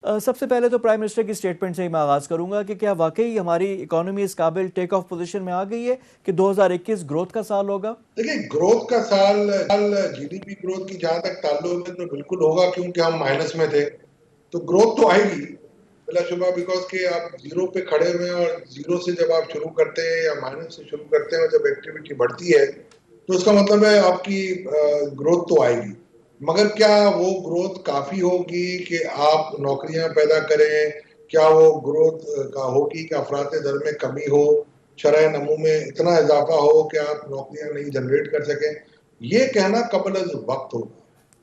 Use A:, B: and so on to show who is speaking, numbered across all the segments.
A: सबसे पहले तो प्राइम मिनिस्टर की स्टेटमेंट से ही मैं आगाज़ करूंगा कि क्या वाकई हमारी इकोनॉमी इस काबिल टेक ऑफ पोजीशन में आ गई है कि 2021 ग्रोथ का साल होगा?
B: देखिए, ग्रोथ का साल जीडीपी ग्रोथ की जहां तक ताल्लुक है तो बिल्कुल होगा, क्योंकि हम माइनस में थे। तो ग्रोथ तो आएगी बिला शुबा, बिकॉज कि आप जीरो पे खड़े हुए हैं और जीरो से जब आप शुरू करते हैं या माइनस से शुरू करते हैं और जब एक्टिविटी बढ़ती है तो इसका मतलब है आपकी ग्रोथ तो आएगी। मगर क्या वो ग्रोथ काफी होगी कि आप नौकरियां पैदा करें? क्या वो ग्रोथ का होगी कि अफरात दर में कमी हो, शरह नमू में इतना इजाफा हो कि आप नौकरियां नहीं जनरेट कर सकें? ये कहना कबल अज़ वक्त होगा।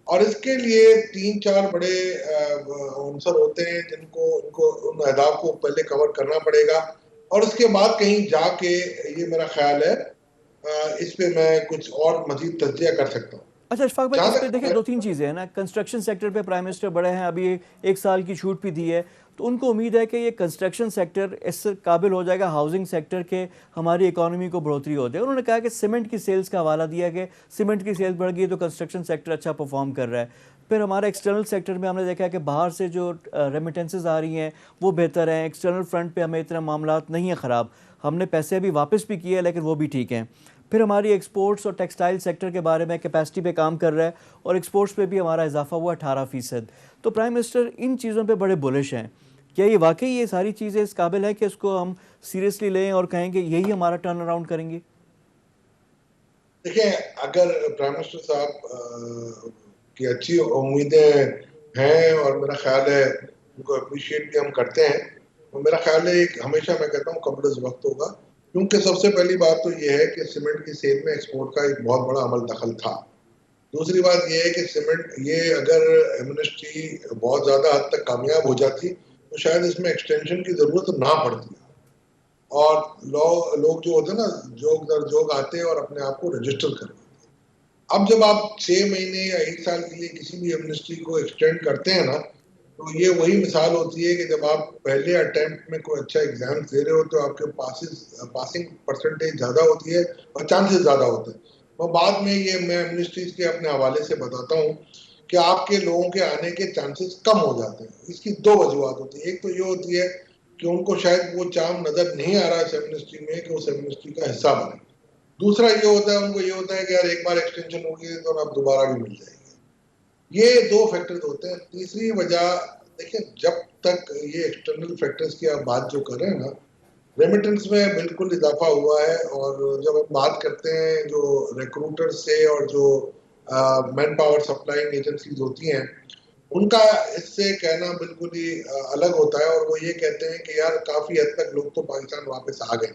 B: और इसके लिए तीन चार बड़े अंसर होते हैं जिनको उनको उन अहदाफ को पहले कवर करना पड़ेगा, और उसके बाद कहीं जाके ये मेरा ख्याल है इस पे मैं कुछ और मजीद तज्जिया कर सकता हूँ।
A: अच्छा इशफाक भाई,
B: जहां
A: इस पे देखिए
B: तक
A: दो तीन चीज़ें हैं ना। कंस्ट्रक्शन सेक्टर पे प्राइम मिनिस्टर बड़े हैं, अभी एक साल की छूट भी दी है, तो उनको उम्मीद है कि ये कंस्ट्रक्शन सेक्टर इस काबिल हो जाएगा हाउसिंग सेक्टर के हमारी इकोनॉमी को बढ़ोतरी हो जाए। उन्होंने कहा कि सीमेंट की सेल्स का हवाला दिया कि सीमेंट की सेल्स बढ़ गई तो कंस्ट्रक्शन सेक्टर अच्छा परफॉर्म कर रहा है। फिर हमारे एक्सटर्नल सेक्टर में हमने देखा है कि बाहर से जो रेमिटेंसेज आ रही हैं वो बेहतर हैं। एक्सटर्नल फ्रंट पे हमें इतना मामलात नहीं है ख़राब, हमने पैसे अभी वापस भी किए लेकिन वो भी ठीक हैं। फिर हमारी एक्सपोर्ट्स और टेक्सटाइल सेक्टर के बारे में कैपेसिटी पे काम कर रहा है और एक्सपोर्ट्स पे भी हमारा इजाफा हुआ 18%। तो प्राइम मिनिस्टर इन चीज़ों पे बड़े बुलिश हैं। क्या ये वाकई ये सारी चीज़ें इस काबिल है कि इसको हम सीरियसली लें और कहें कि यही हमारा टर्न अराउंड करेंगी?
B: देखिए, अगर प्राइम मिनिस्टर साहब की अच्छी उम्मीदें हैं और मेरा ख्याल है उनको अप्रिशिएट भी हम करते हैं, तो मेरा ख्याल है एक हमेशा मैं कहता हूँ कबल अज़ वक्त होगा। क्योंकि सबसे पहली बात तो ये है कि सीमेंट की सेल में एक्सपोर्ट का एक बहुत बड़ा अमल दखल था। दूसरी बात यह है कि सीमेंट ये अगर मिनिस्ट्री बहुत ज्यादा हद तक कामयाब हो जाती तो शायद इसमें एक्सटेंशन की जरूरत ना पड़ती। और लोग जो होते हैं ना, जोग दर जोग आते हैं और अपने आप को रजिस्टर करवाते हैं। अब जब आप 6 महीने या एक साल के लिए किसी भी मिनिस्ट्री को एक्सटेंड करते हैं ना, तो ये वही मिसाल होती है कि जब आप पहले अटेम्प्ट में कोई अच्छा एग्जाम दे रहे हो तो आपके पासिंग परसेंटेज ज्यादा होती है और चांसेस ज्यादा होते हैं। और बाद में ये मैं मिनिस्ट्रीज के अपने हवाले से बताता हूँ कि आपके लोगों के आने के चांसेस कम हो जाते हैं। इसकी दो वजूहत होती है। एक तो ये होती है कि उनको शायद वो चाम नजर नहीं आ रहा है सब मिनिस्ट्री में कि वो सब मिनिस्ट्री का हिस्सा बने। दूसरा ये होता है, उनको ये होता है कि यार एक बार एक्सटेंशन होगी तो अब दोबारा भी मिल जाएगी। ये दो फैक्टर्स होते हैं। तीसरी वजह, देखिए, जब तक ये एक्सटर्नल फैक्टर्स की आप बात जो कर रहे हैं ना, रेमिटेंस में बिल्कुल इजाफा हुआ है। और जब हम बात करते हैं जो रिक्रूटर से और जो मैन पावर सप्लाइंग एजेंसीज होती हैं, उनका इससे कहना बिल्कुल ही अलग होता है। और वो ये कहते हैं कि यार काफी हद तक लोग तो पाकिस्तान वापस आ गए।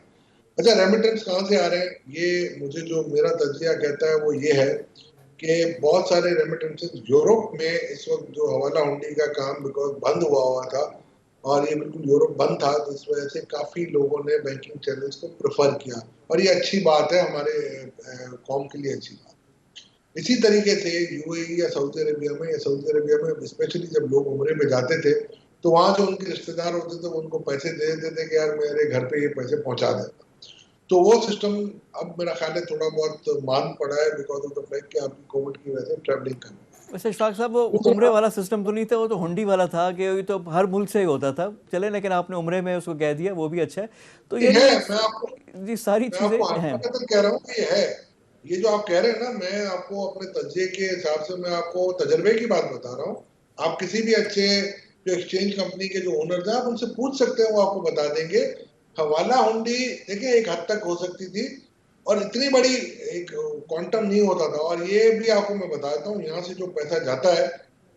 B: अच्छा, रेमिटेंस कहाँ से आ रहे हैं? ये मुझे जो मेरा तजिया कहता है वो ये है कि बहुत सारे रेमिटेंसेस यूरोप में इस वक्त जो हवाला हुंडी का काम बिकॉज बंद हुआ हुआ था और ये बिल्कुल यूरोप बंद था, तो इस वजह से काफी लोगों ने बैंकिंग चैनल्स को प्रेफर किया। और ये अच्छी बात है, हमारे कौम के लिए अच्छी बात। इसी तरीके से यूएई या सऊदी अरबिया में स्पेशली जब लोग उम्रे में जाते थे तो वहां जो उनके रिश्तेदार होते थे वो उनको पैसे दे देते थे कि यार मेरे घर पे ये पैसे पहुंचा देता। तो वो सिस्टम अब मेरा ख्याल है थोड़ा बहुत मान पड़ा है बिकॉज ऑफ द फैक्ट कि आपकी कोविड की वजह से ट्रैवलिंग करना।
A: वैसे इशफाक साहब, वो उम्रे
B: दूसरा,
A: वाला सिस्टम तो नहीं था, वो तो हुंडी वाला था कि ये तो हर मुल्क से ही होता था चले, लेकिन आपने उम्रे में उसको कह दिया, वो भी अच्छा है। तो
B: ये
A: यानी
B: है,
A: ये जी सारी
B: मैं
A: चीज़ें
B: आपको
A: हैं।
B: हकीकतन कह रहा हूँ कि ये है। ये जो आप कह रहे हैं ना, मैं आपको अपने तज्जे के हिसाब से मैं आपको तजर्बे की बात बता रहा हूँ। आप किसी भी अच्छे जो एक्सचेंज कंपनी के जो ओनर हैं आप उनसे पूछ सकते हैं, वो आपको बता देंगे। हवाला हुंडी देखिए एक हद तक हो सकती थी और इतनी बड़ी एक क्वांटम नहीं होता था। और ये भी आपको मैं बताता हूँ, यहाँ से जो पैसा जाता है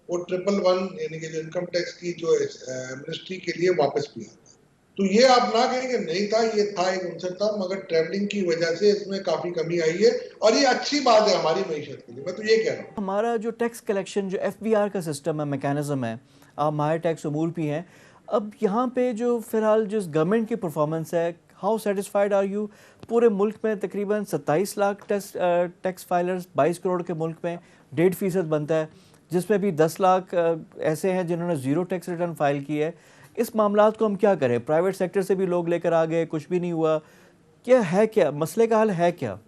B: वो 111 यानी कि जो इनकम टैक्स की जो मिनिस्ट्री के लिए वापस भी आता है। तो ये आप ना कहें कि नहीं था, ये था, एक आंसर था, मगर ट्रैवलिंग की वजह से इसमें काफी कमी आई है। और ये अच्छी बात है हमारी मीशत के लिए, मैं तो ये कह रहा हूँ।
A: हमारा जो टैक्स कलेक्शन, जो एफबीआर का सिस्टम है, मैकेनिज्म है, आप माहिर टैक्स अमूल भी हैं, अब यहाँ पे जो फ़िलहाल जिस गवर्नमेंट की परफॉर्मेंस है, हाउ सेटिस्फाइड आर यू? पूरे मुल्क में तकरीबन 27 लाख टैक्स फाइलर्स, 22 करोड़ के मुल्क में 1.5% बनता है, जिसमें भी 10 लाख ऐसे हैं जिन्होंने ज़ीरो टैक्स रिटर्न फाइल की है। इस मामलात को हम क्या करें? प्राइवेट सेक्टर से भी लोग लेकर आ गए, कुछ भी नहीं हुआ। क्या है, क्या मसले का हल है क्या?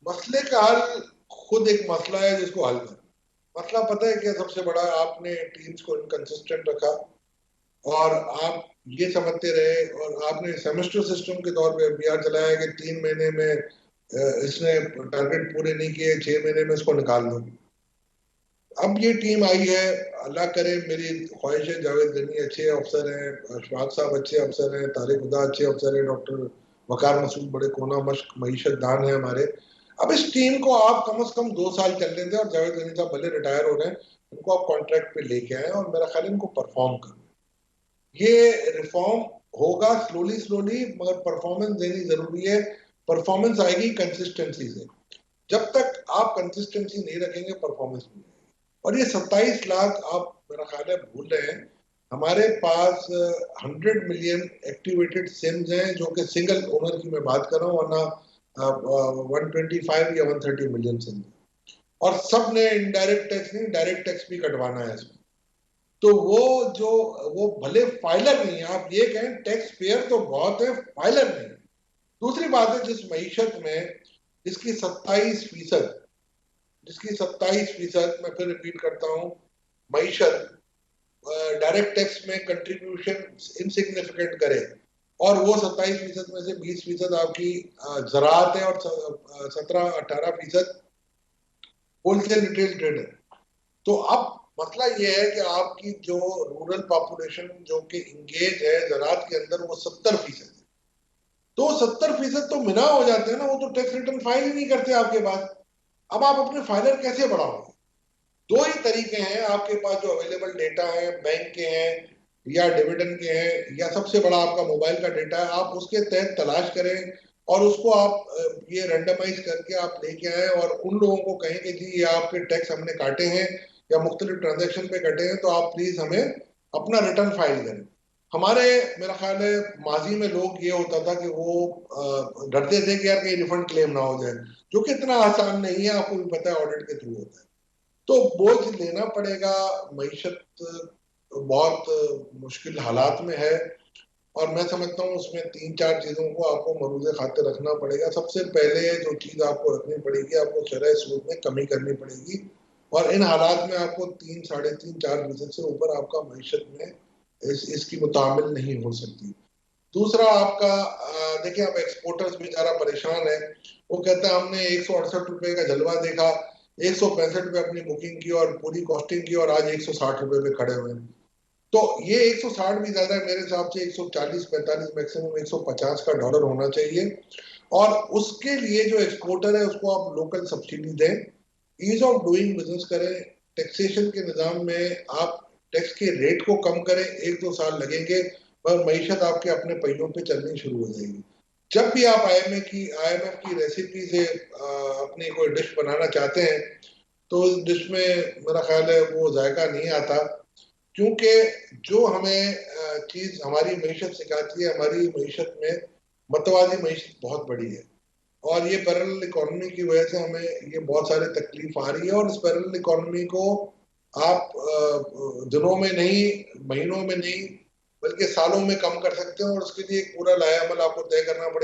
B: मसले का हल खुद एक मसला है जिसको हल करना। मसला पता है क्या सबसे बड़ा, आपने टीम्स को इनकंसिस्टेंट रखा और आप ये समझते रहे, और आपने सेमेस्टर सिस्टम के तौर पे एफबीआर चलाया कि 3 महीने में इसने टारगेट पूरे नहीं किए, 6 महीने में इसको निकाल दो। अब ये टीम आई है, अल्लाह करे, मेरी ख्वाहिश है जावेद गनी अच्छे अफसर हैं, अशफाक साहब अच्छे अफसर हैं, तारिक हुदा अच्छे अफसर हैं, डॉक्टर वकार मसूद बड़े कोना मश्क मईशत दान है हमारे। अब इस टीम को आप कम से कम 2 साल चलने दें, और जावेद गनी साहब भले रिटायर हो रहे हैं, इनको आप कॉन्ट्रैक्ट पे लेके आए और मेरा ख्याल है इनको परफॉर्म करें। ये रिफॉर्म होगा स्लोली स्लोली, मगर परफॉर्मेंस देनी जरूरी है। परफॉर्मेंस आएगी कंसिस्टेंसी से, जब तक आप कंसिस्टेंसी नहीं रखेंगे परफॉर्मेंस नहीं आएगी। और ये 27 लाख आप मेरा ख्याल है भूल रहे हैं, हमारे पास 100 मिलियन एक्टिवेटेड सिम्स हैं, जो कि सिंगल ओनर की मैं बात कर रहा हूँ, वरना 125 या 130 मिलियन सिम्स, और सब ने इनडायरेक्ट टैक्स नहीं डायरेक्ट टैक्स भी कटवाना है इसमें। तो वो जो, वो भले फाइलर नहीं है, आप ये कहें टैक्स पेयर तो बहुत है, फाइलर नहीं है। दूसरी बात है, जिस मईशत में जिसकी 27%, मैं फिर रिपीट करता हूं, मईशत डायरेक्ट टैक्स में कंट्रीब्यूशन इनसिग्निफिकेंट करे, और वो 27% में से 20% आपकी ज़राअत है, और 17-18% होलसेल रिटेल ट्रेड है। तो अब मसला ये है कि आपकी जो रूरल पॉपुलेशन जो कि इंगेज है ज़राअत के अंदर, वो 70% है। तो 70% तो मिना हो जाते हैं ना, वो तो टैक्स रिटर्न फाइल ही नहीं करते आपके पास। अब आप अपने फाइलर कैसे बढ़ाओगे? दो ही तरीके हैं आपके पास जो अवेलेबल डेटा है, बैंक के हैं या डिविडेंड के हैं, या सबसे बड़ा आपका मोबाइल का डेटा है, आप उसके तहत तलाश करें और उसको आप ये रेंडमाइज करके आप लेके आए, और उन लोगों को कहें कि जी ये आपके टैक्स हमने काटे हैं या मुख्तलिफ ट्रांजेक्शन पे कटे हैं, तो आप प्लीज हमें अपना रिटर्न फाइल करें। हमारे, मेरा ख्याल है माजी में लोग ये होता था कि वो डरते थे कि यार कहीं रिफंड क्लेम ना हो जाए, जो कि इतना आसान नहीं है, आपको भी पता है, ऑडिट के थ्रू होता है। तो बोझ लेना पड़ेगा, मईशत बहुत मुश्किल हालात में है, और मैं समझता हूँ उसमें 3-4 चीजों को आपको मरूज खातिर रखना पड़ेगा। सबसे पहले जो चीज आपको रखनी पड़ेगी, आपको शरह सूद में कमी करनी पड़ेगी, और इन हालात में आपको 3, 3.5, 4% से ऊपर आपका मईशत में इसकी मुतामिल नहीं हो सकती। दूसरा आपका, देखिए अब एक्सपोर्टर्स बेचारा परेशान है, वो कहता है हमने 168 रुपए का जलवा देखा, 165 रुपए अपनी बुकिंग की और पूरी कॉस्टिंग की, और आज 160 रुपए पे खड़े हुए हैं। तो ये 160 भी ज्यादा है, मेरे हिसाब से 140-45, मैक्सिमम 150 का डॉलर होना चाहिए। और उसके लिए जो एक्सपोर्टर है उसको आप लोकल सब्सिडी दें, ईज ऑफ डूइंग बिजनेस करें, टैक्सेशन के निजाम में आप टैक्स के रेट को कम करें। 1-2 साल लगेंगे, पर मईशत आपके अपने पहियों पे चलनी शुरू हो जाएगी। जब भी आप आईएमएफ की रेसिपी से अपनी कोई डिश बनाना चाहते हैं, तो उस डिश में मेरा ख्याल है वो जायका नहीं आता, क्योंकि जो हमें चीज हमारी मईशत सिखाती है, हमारी मईशत में मतवादी मईशत बहुत बड़ी है, और ये पैरेलल इकोनॉमी की वजह से हमें ये बहुत सारी तकलीफ आ रही है। और इस पैरेलल इकोनॉमी को आप दिनों में नहीं, महीनों में नहीं, बल्कि सालों में कम कर सकते हैं, और उसके लिए एक पूरा लाया अमल आपको तय करना पड़ेगा।